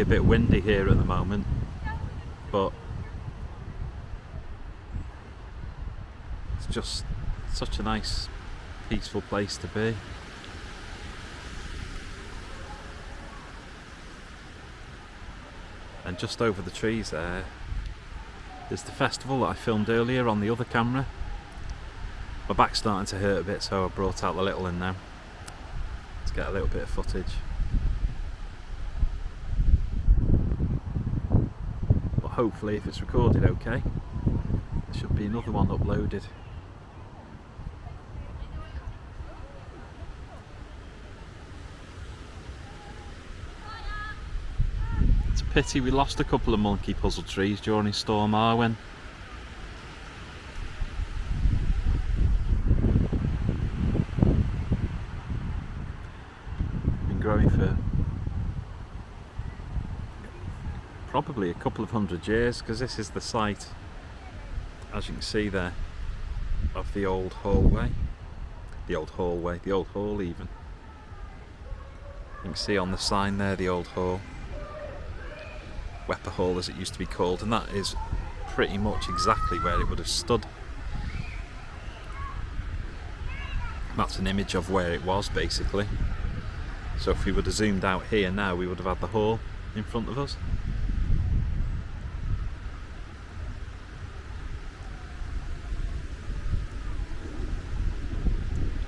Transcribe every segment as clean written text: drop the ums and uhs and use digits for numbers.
be a bit windy here at the moment, but it's just such a nice, peaceful place to be. And just over the trees there is the festival that I filmed earlier on the other camera. My back's starting to hurt a bit, so I brought out the little one now to get a little bit of footage. But hopefully, if it's recorded okay, there should be another one uploaded. It's a pity we lost a couple of monkey puzzle trees during Storm Arwen. Been growing for probably a couple of 100 years, because this is the site, as you can see there, of the old hallway. The old hall even. You can see on the sign there, the old hall. Wepre Hall as it used to be called, and that is pretty much exactly where it would have stood. That's an image of where it was basically. So if we would have zoomed out here now, we would have had the hall in front of us.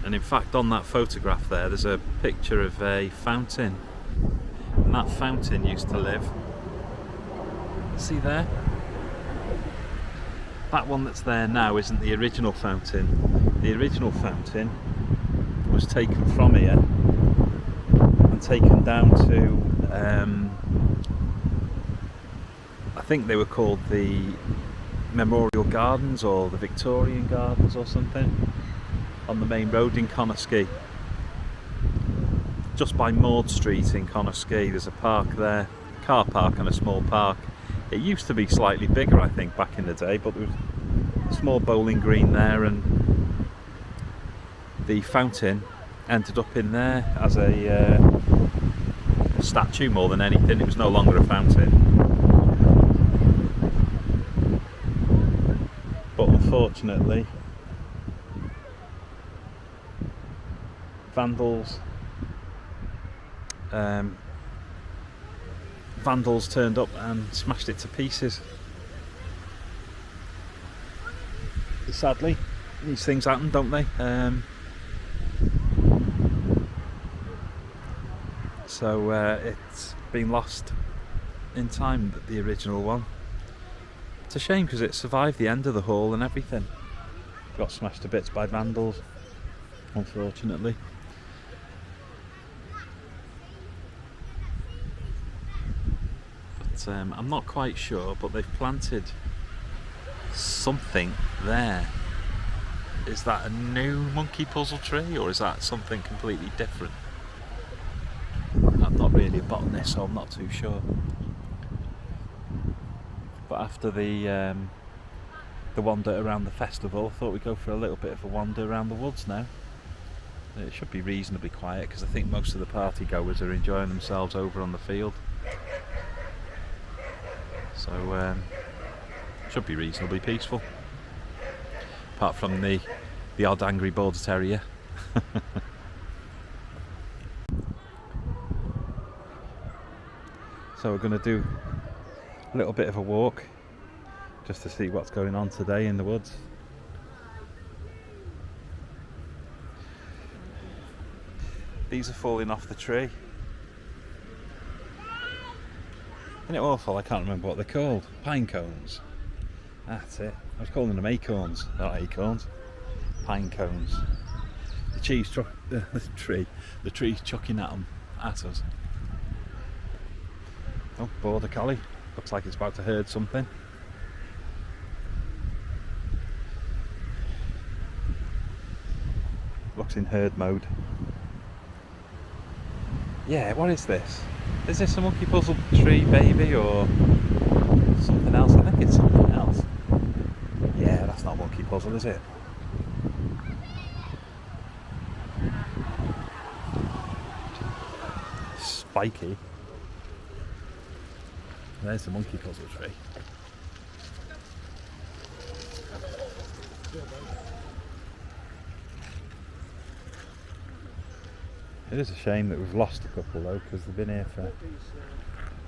And in fact, on that photograph there's a picture of a fountain, and that fountain used to live, see there? That one that's there now isn't the original fountain. The original fountain was taken from here and taken down to, I think they were called the Memorial Gardens or the Victorian Gardens or something, on the main road in Connahs. Just by Maud Street in Connahs, there's a park there, car park and a small park. It used to be slightly bigger, I think, back in the day, but there was a small bowling green there, and the fountain ended up in there as a statue more than anything. It was no longer a fountain. But unfortunately, vandals turned up and smashed it to pieces. Sadly, these things happen, don't they? So it's been lost in time, the original one. It's a shame because it survived the end of the hall and everything. Got smashed to bits by vandals, unfortunately. I'm not quite sure, but they've planted something there. Is that a new monkey puzzle tree, or is that something completely different? I'm not really a botanist, so I'm not too sure. But after the wander around the festival, I thought we'd go for a little bit of a wander around the woods now. It should be reasonably quiet, because I think most of the party goers are enjoying themselves over on the field. So should be reasonably peaceful, apart from the odd angry border terrier. So we're going to do a little bit of a walk just to see what's going on today in the woods. These are falling off the tree. Isn't it awful? I can't remember what they're called. Pine cones. That's it. I was calling them acorns, not acorns. Pine cones. The tree's chucking at them, at us. Oh, border collie. Looks like it's about to herd something. Looks in herd mode. Yeah, what is this? Is this a monkey puzzle tree baby or something else? I think it's something else. Yeah, that's not monkey puzzle, is it? Spiky. There's the monkey puzzle tree. It is a shame that we've lost a couple though, because they've been here for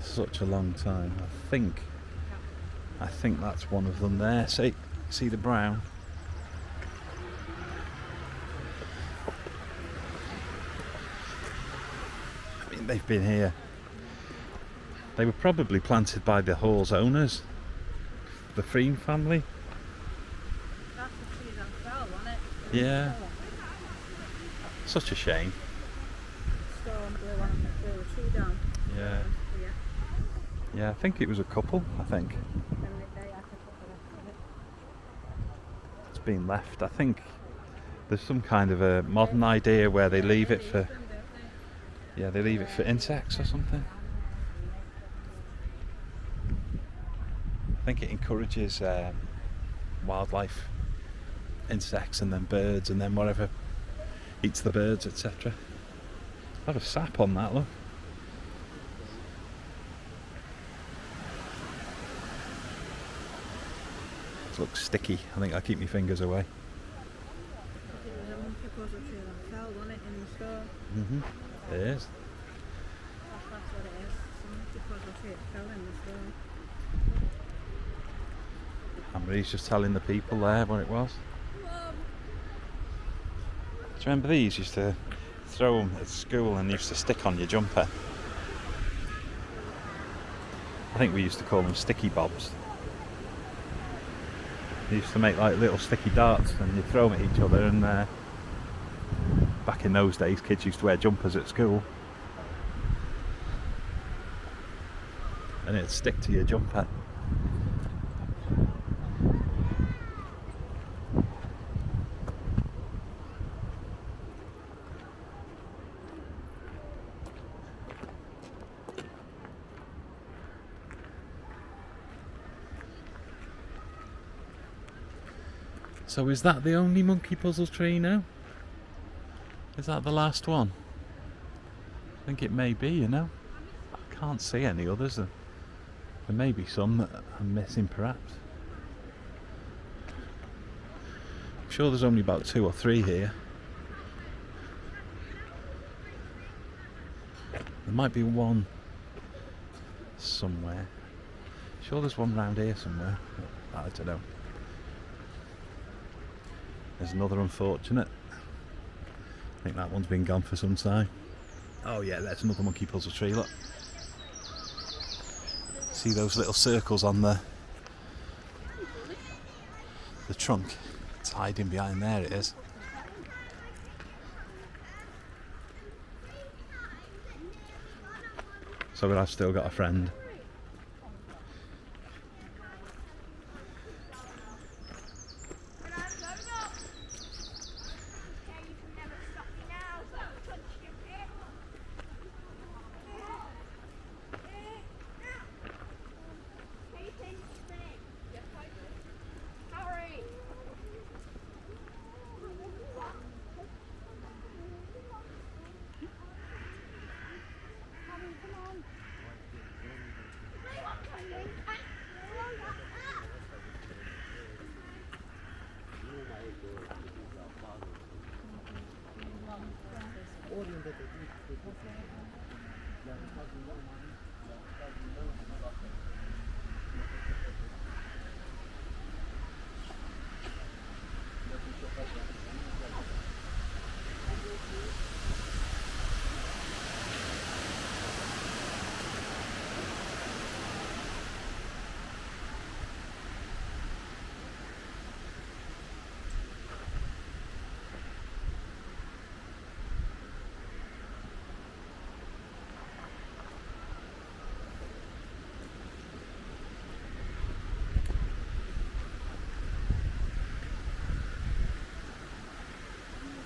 such a long time. I think that's one of them there. See the brown? I mean, they've been here. They were probably planted by the hall's owners, the Frean family. That's the tree that fell, wasn't it? Yeah. Such a shame. Storm blew the tree down. Yeah. Yeah, I think it was a couple, I think. It's been left. I think there's some kind of a modern idea where they leave it for... Yeah, they leave it for insects or something. I think it encourages wildlife, insects and then birds and then whatever eats the birds, etc. A lot of sap on that, look. It looks sticky. I think I'll keep my fingers away. It was a monkey puzzle tree that fell, wasn't it, in the storm? It is. That's what it is. It's a monkey puzzle tree that fell in the storm. Anne-Marie's just telling the people there what it was. Do you remember these? Used to throw them at school and used to stick on your jumper. I think we used to call them sticky bobs. They used to make like little sticky darts and you'd throw them at each other, and back in those days kids used to wear jumpers at school and it'd stick to your jumper. So is that the only monkey puzzle tree now? Is that the last one? I think it may be, you know. I can't see any others. There may be some that I'm missing perhaps. I'm sure there's only about 2 or 3 here. There might be one somewhere. Sure there's one round here somewhere. I don't know. There's another unfortunate. I think that one's been gone for some time. Oh yeah, there's another monkey puzzle tree, look. See those little circles on the trunk? It's hiding behind there, it is. So I've still got a friend.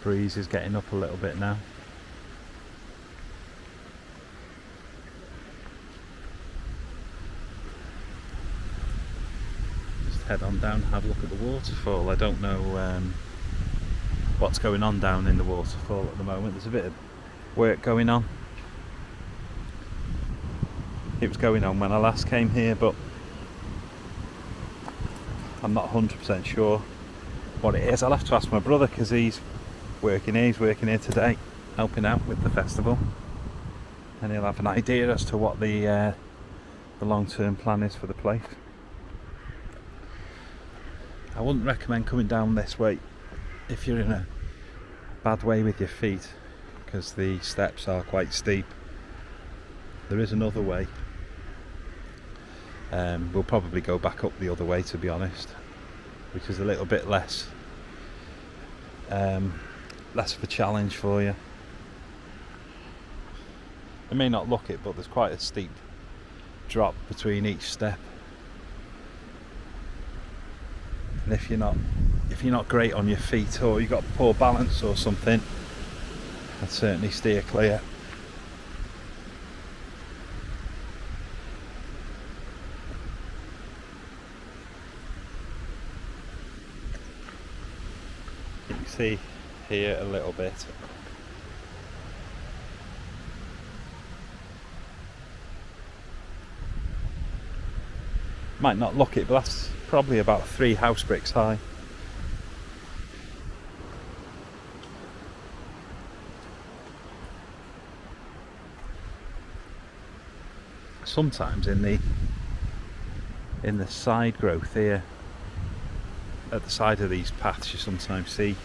Breeze is getting up a little bit now. Just head on down, have a look at the waterfall. I don't know what's going on down in the waterfall at the moment. There's a bit of work going on. it was going on when I last came here, but I'm not 100% sure what it is. I'll have to ask my brother because he's working here today, helping out with the festival, and he'll have an idea as to what the long-term plan is for the place. I wouldn't recommend coming down this way if you're in a bad way with your feet, because the steps are quite steep. There is another way. We'll probably go back up the other way, to be honest, which is a little bit less of a challenge for you. You may not look it, but there's quite a steep drop between each step, and if you're not great on your feet, or you've got poor balance or something, I'd certainly steer clear. You can see here a little bit. Might not look it, but that's probably about 3 house bricks high. Sometimes in the side growth here, at the side of these paths, you sometimes see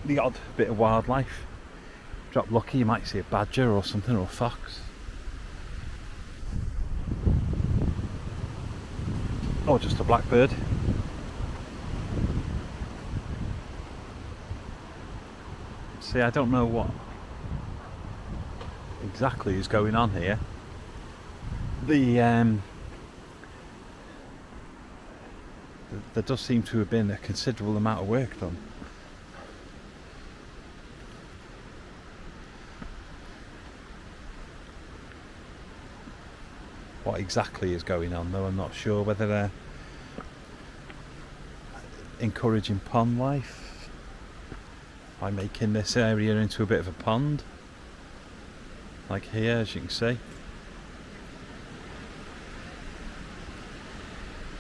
the odd bit of wildlife. Drop lucky, you might see a badger or something, or a fox. Or just a blackbird. See, I don't know what exactly is going on here. There does seem to have been a considerable amount of work done. What exactly is going on, though, I'm not sure. Whether they're encouraging pond life by making this area into a bit of a pond, like here, as you can see.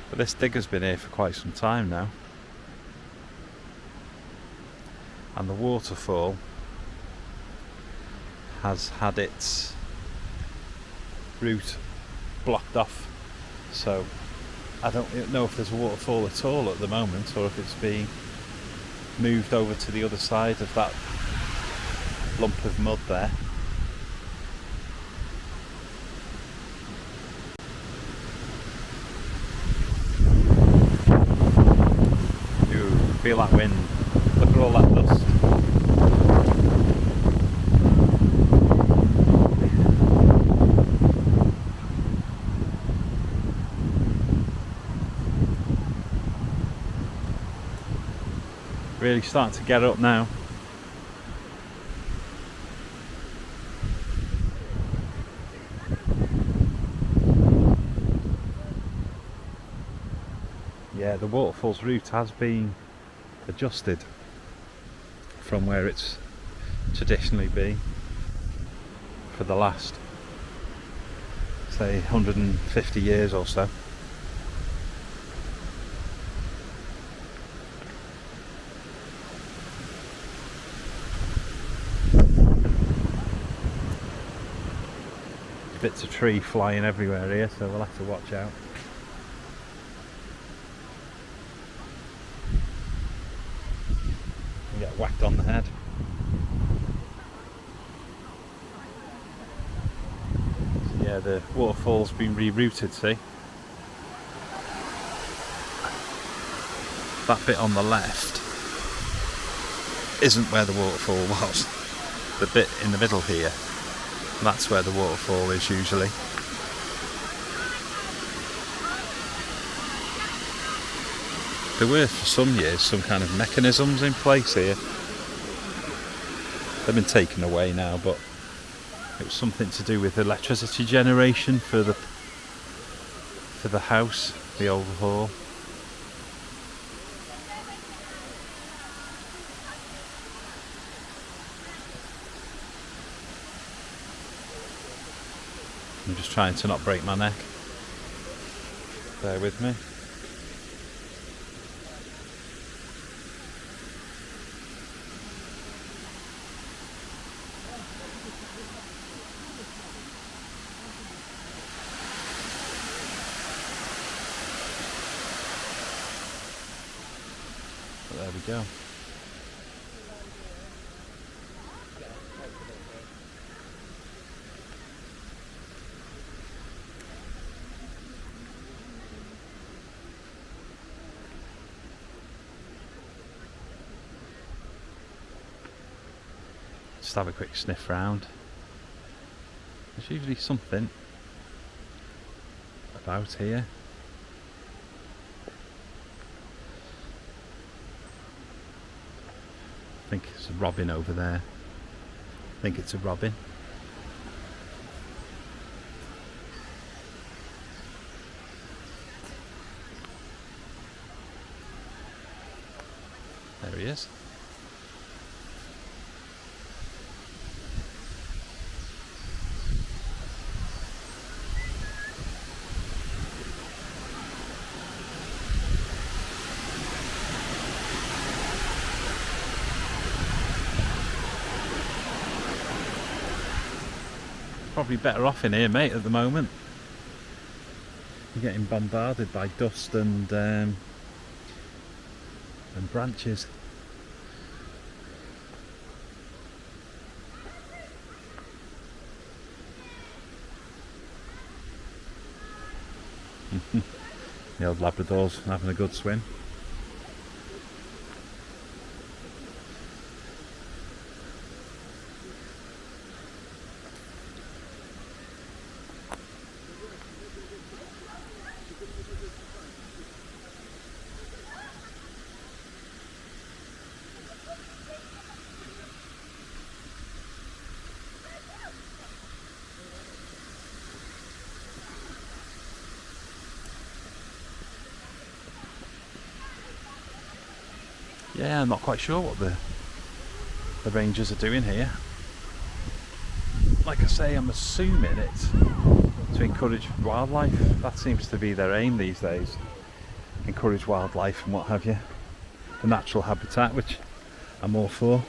But this digger's been here for quite some time now, and the waterfall has had its route blocked off, so I don't know if there's a waterfall at all at the moment, or if it's being moved over to the other side of that lump of mud there. Ooh, feel that wind. Look at all that dust. Really starting to get up now. Yeah, the waterfall's route has been adjusted from where it's traditionally been for the last, say, 150 years or so. Bits of tree flying everywhere here, so we'll have to watch out. You get whacked on the head. So yeah, the waterfall's been rerouted, see? That bit on the left isn't where the waterfall was. The bit in the middle here, that's where the waterfall is usually. There were for some years some kind of mechanisms in place here. They've been taken away now, but it was something to do with electricity generation for the house, the old hall. I'm just trying to not break my neck. Bear with me. But there we go. Just have a quick sniff round. There's usually something about here. I think it's a robin over there. I think it's a robin. There he is. Probably better off in here, mate, at the moment. You're getting bombarded by dust and branches. The old Labrador's having a good swim. Yeah, I'm not quite sure what the rangers are doing here. Like I say, I'm assuming it's to encourage wildlife. That seems to be their aim these days. Encourage wildlife and what have you. The natural habitat, which I'm all for.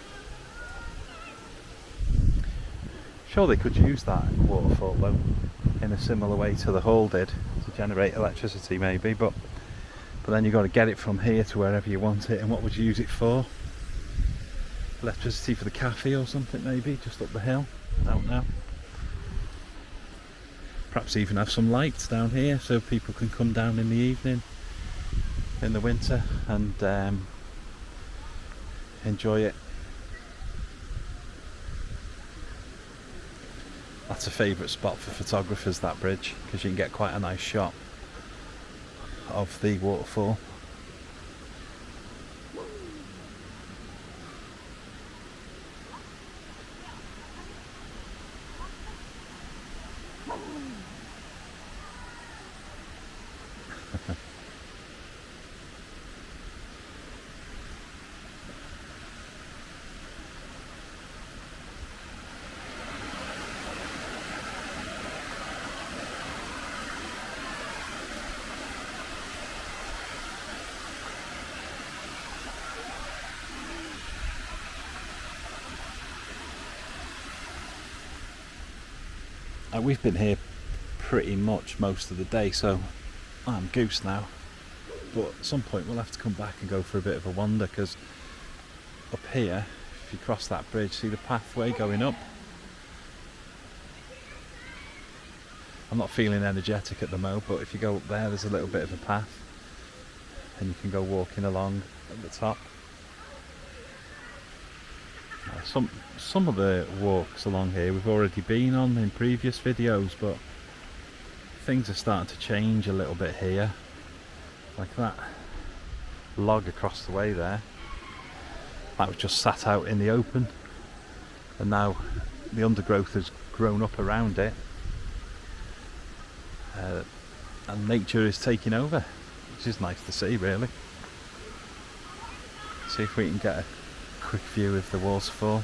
Sure, they could use that waterfall though in a similar way to the hall did, to generate electricity maybe, but then you've got to get it from here to wherever you want it. And what would you use it for? Electricity for the cafe or something maybe, just up the hill? I don't know. Perhaps even have some lights down here so people can come down in the evening in the winter and enjoy it. That's a favourite spot for photographers, that bridge, because you can get quite a nice shot of the waterfall. We've been here pretty much most of the day, so I'm goose now. But at some point we'll have to come back and go for a bit of a wander, because up here, if you cross that bridge, see the pathway going up? I'm not feeling energetic at the moment, but if you go up there, there's a little bit of a path and you can go walking along at the top. Some of the walks along here we've already been on in previous videos, but things are starting to change a little bit here. Like that log across the way there, that was just sat out in the open, and now the undergrowth has grown up around it, and nature is taking over, which is nice to see, really. See if we can get a quick view of the waterfall.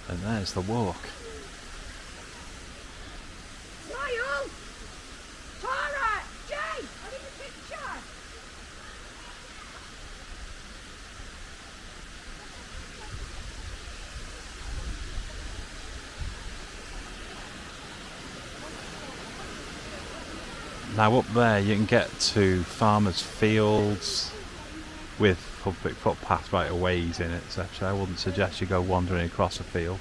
And there's the walk. Smile! Tara! Jay! I need a picture! Now up there you can get to farmers' fields with public footpath right of ways in it, etc. I wouldn't suggest you go wandering across a field,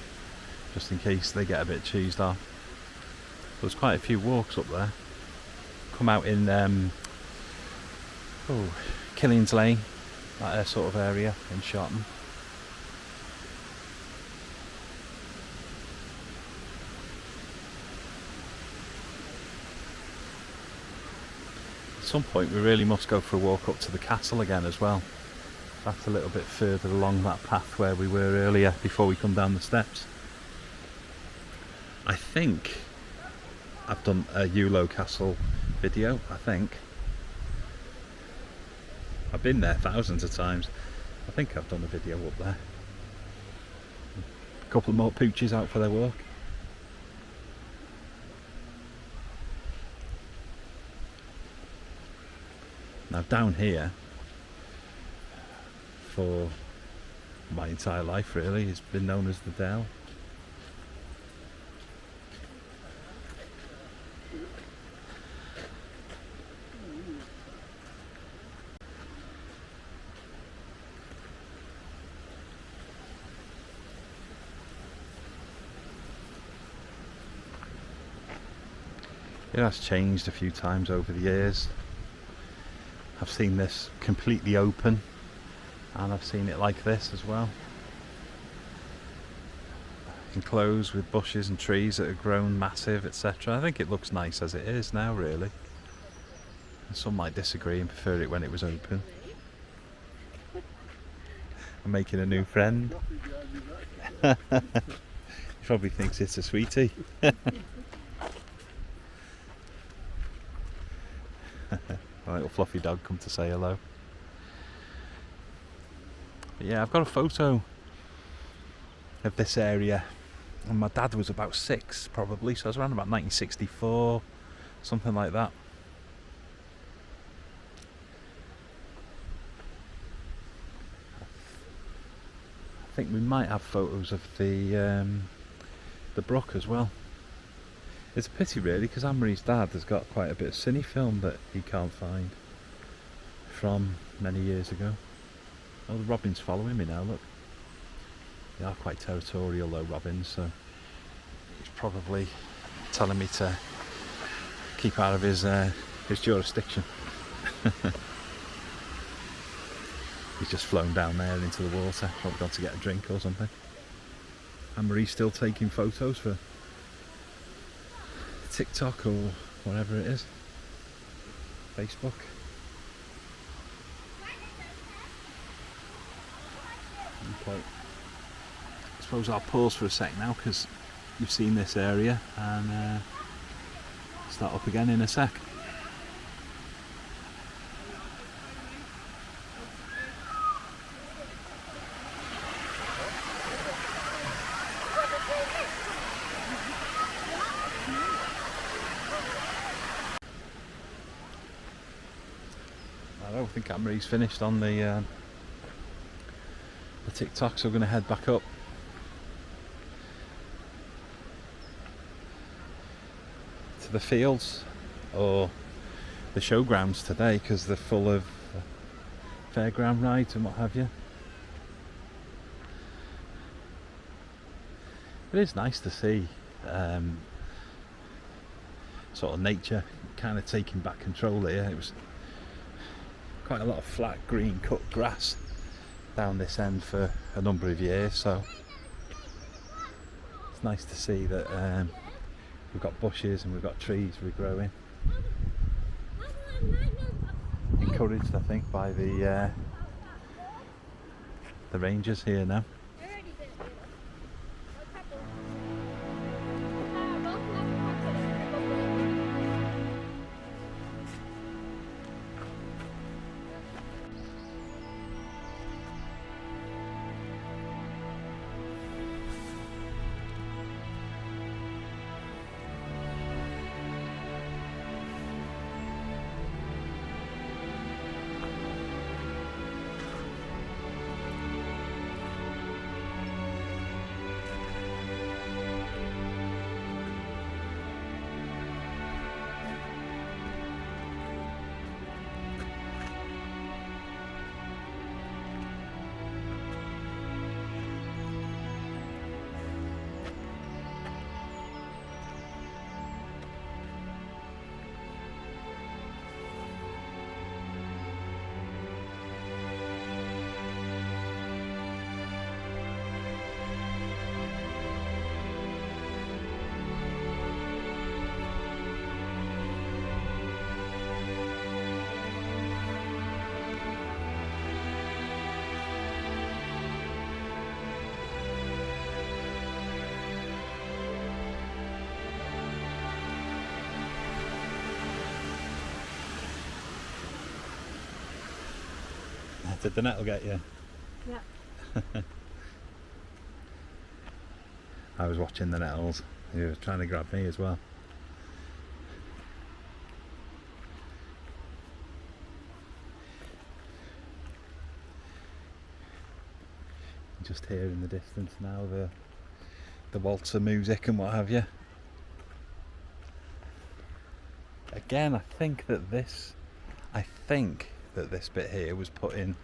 just in case they get a bit cheesed off. There's quite a few walks up there. Come out in Killings Lane, that sort of area in Shotton. At some point we really must go for a walk up to the castle again as well. That's a little bit further along that path where we were earlier before we come down the steps. I think I've done a Yulo Castle video, I think. I've been there thousands of times. I think I've done a video up there. A couple more pooches out for their walk. Now down here, for my entire life really, it's been known as the Dell. It has changed a few times over the years. I've seen this completely open, and I've seen it like this as well, enclosed with bushes and trees that have grown massive, etc. I think it looks nice as it is now, really. And some might disagree and prefer it when it was open. I'm making a new friend. He probably thinks it's a sweetie. A little fluffy dog come to say hello. But yeah, I've got a photo of this area, and my dad was about 6 probably, so it was around about 1964, something like that. I think we might have photos of the brook as well. It's a pity really, because Anne-Marie's dad has got quite a bit of cine film that he can't find from many years ago. Oh, the robins following me now, look. They are quite territorial though, robins, so he's probably telling me to keep out of his jurisdiction. He's just flown down there into the water, probably gone to get a drink or something. Anne-Marie's still taking photos for TikTok or whatever it is, Facebook. Okay, I suppose I'll pause for a sec now because you've seen this area, and start up again in a sec. I don't think Anne-Marie's finished on the TikTok, so we're going to head back up. To the fields, or the showgrounds today, because they're full of fairground rides and what have you. It is nice to see sort of nature kind of taking back control here. It was quite a lot of flat green cut grass down this end for a number of years, so it's nice to see that we've got bushes and we've got trees regrowing. Encouraged, I think, by the rangers here now. Did the nettle get you? Yeah. I was watching the nettles. He was trying to grab me as well. Just here in the distance now, the waltzer music and what have you. Again, I think that this bit here was put in.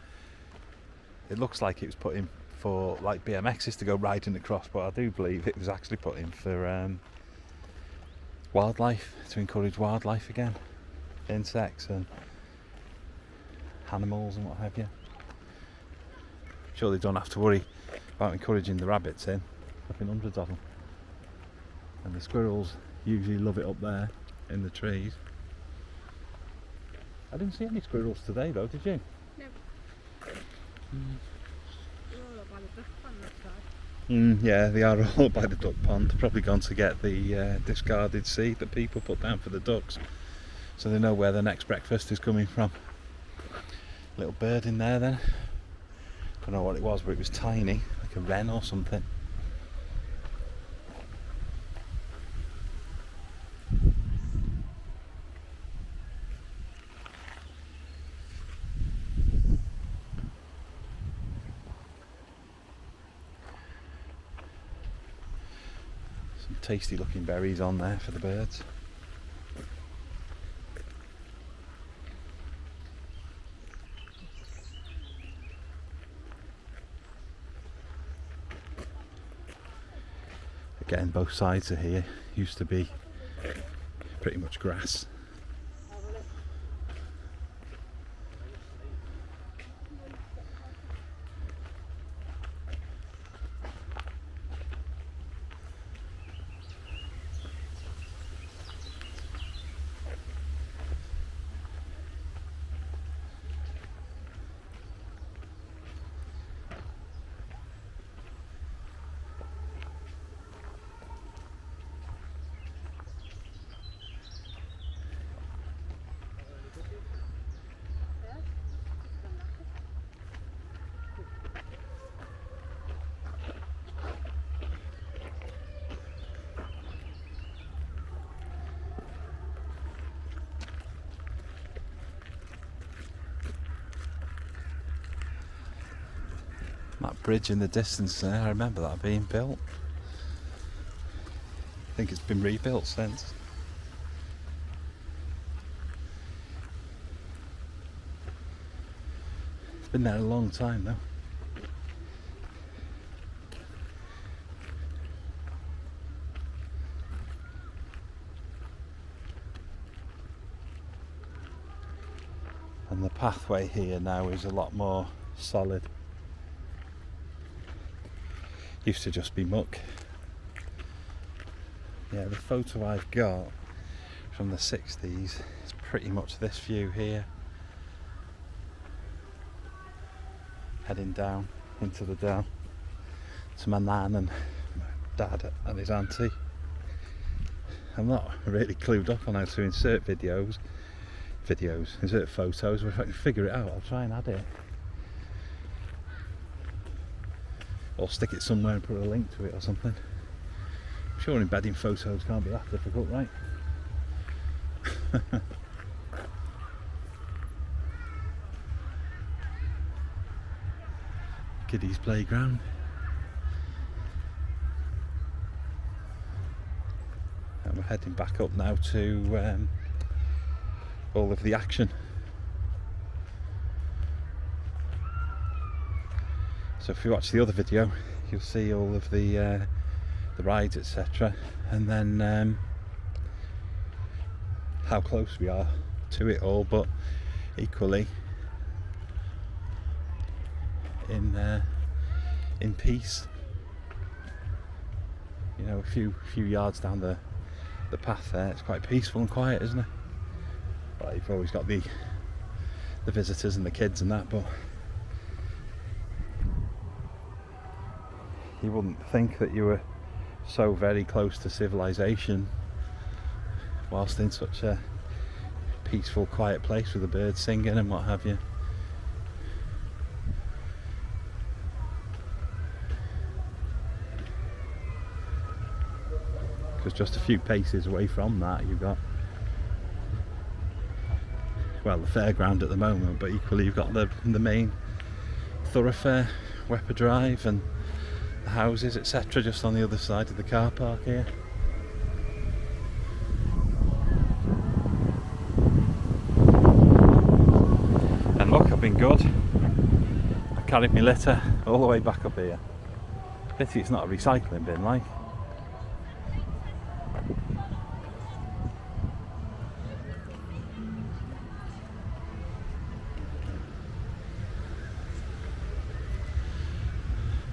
It looks like it was put in for like BMXs to go riding across, but I do believe it was actually put in for wildlife, to encourage wildlife again, insects and animals and what have you. Sure, they don't have to worry about encouraging the rabbits in. Fucking hundreds of them. And the squirrels usually love it up there in the trees. I didn't see any squirrels today though, did you? No. They're all up by the duck pond that side. Yeah, they are all by the duck pond. Probably gone to get the discarded seed that people put down for the ducks, so they know where the next breakfast is coming from. Little bird in there then. Don't know what it was, but it was tiny, like a wren or something. Some tasty looking berries on there for the birds. Again, both sides of here used to be pretty much grass. That bridge in the distance there, I remember that being built. I think it's been rebuilt since. It's been there a long time though. And the pathway here now is a lot more solid. Used to just be muck. Yeah, the photo I've got from the 60s is pretty much this view here. Heading down into the dell to my nan and my dad and his auntie. I'm not really clued up on how to insert insert photos, but if I can figure it out I'll try and add it. Or stick it somewhere and put a link to it or something. I'm sure embedding photos can't be that difficult, right? Kiddies playground. And we're heading back up now to all of the action. So if you watch the other video, you'll see all of the rides, etc., and then how close we are to it all. But equally, in peace. You know, a few yards down the path there, it's quite peaceful and quiet, isn't it? Well, you've always got the visitors and the kids and that, but you wouldn't think that you were so very close to civilization whilst in such a peaceful, quiet place with the birds singing and what have you. because just a few paces away from that you've got, well, the fairground at the moment, but equally you've got the main thoroughfare, Wepre Drive, and the houses, etc., just on the other side of the car park here. And look, I've been good. I carried my litter all the way back up here. Pity it's not a recycling bin, like.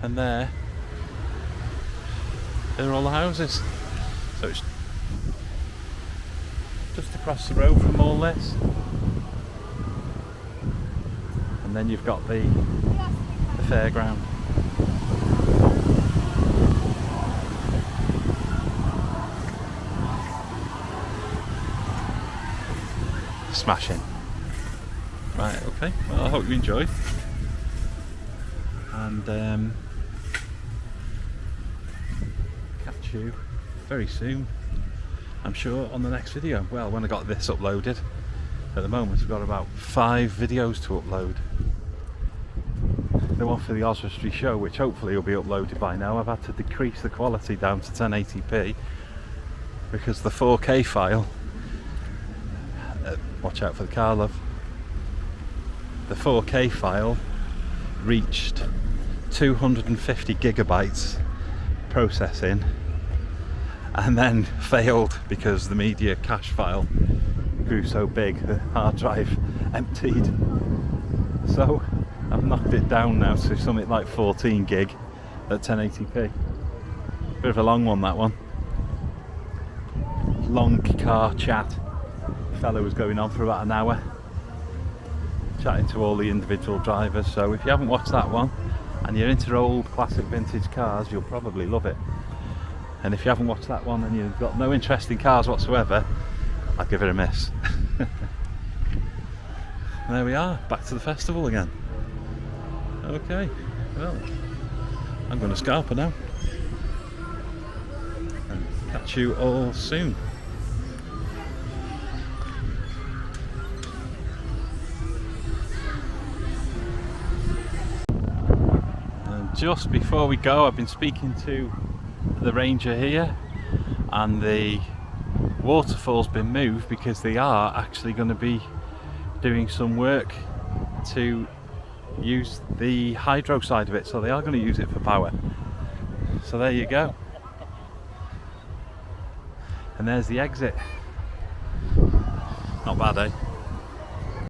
And there are all the houses. So it's just across the road from all this. And then you've got the fairground. Smashing. Right, okay. Well, I hope you enjoyed. And catch you very soon, I'm sure, on the next video. Well, when I got this uploaded, at the moment I've got about 5 videos to upload. The one for the Oswestry show, which hopefully will be uploaded by now. I've had to decrease the quality down to 1080p because the 4K file, watch out for the car, love, the 4K file reached 250 gigabytes processing and then failed because the media cache file grew so big the hard drive emptied. So I've knocked it down now to something like 14 gig at 1080p. Bit of a long one, that one. Long car chat. The fellow was going on for about an hour chatting to all the individual drivers, so if you haven't watched that one and you're into old classic vintage cars, you'll probably love it. And if you haven't watched that one and you've got no interest in cars whatsoever, I'll give it a miss. There we are, back to the festival again. Okay, well, I'm going to scalper now and catch you all soon. Just before we go, I've been speaking to the ranger here, and the waterfall's been moved because they are actually going to be doing some work to use the hydro side of it, so they are going to use it for power. So there you go. And there's the exit. Not bad, eh?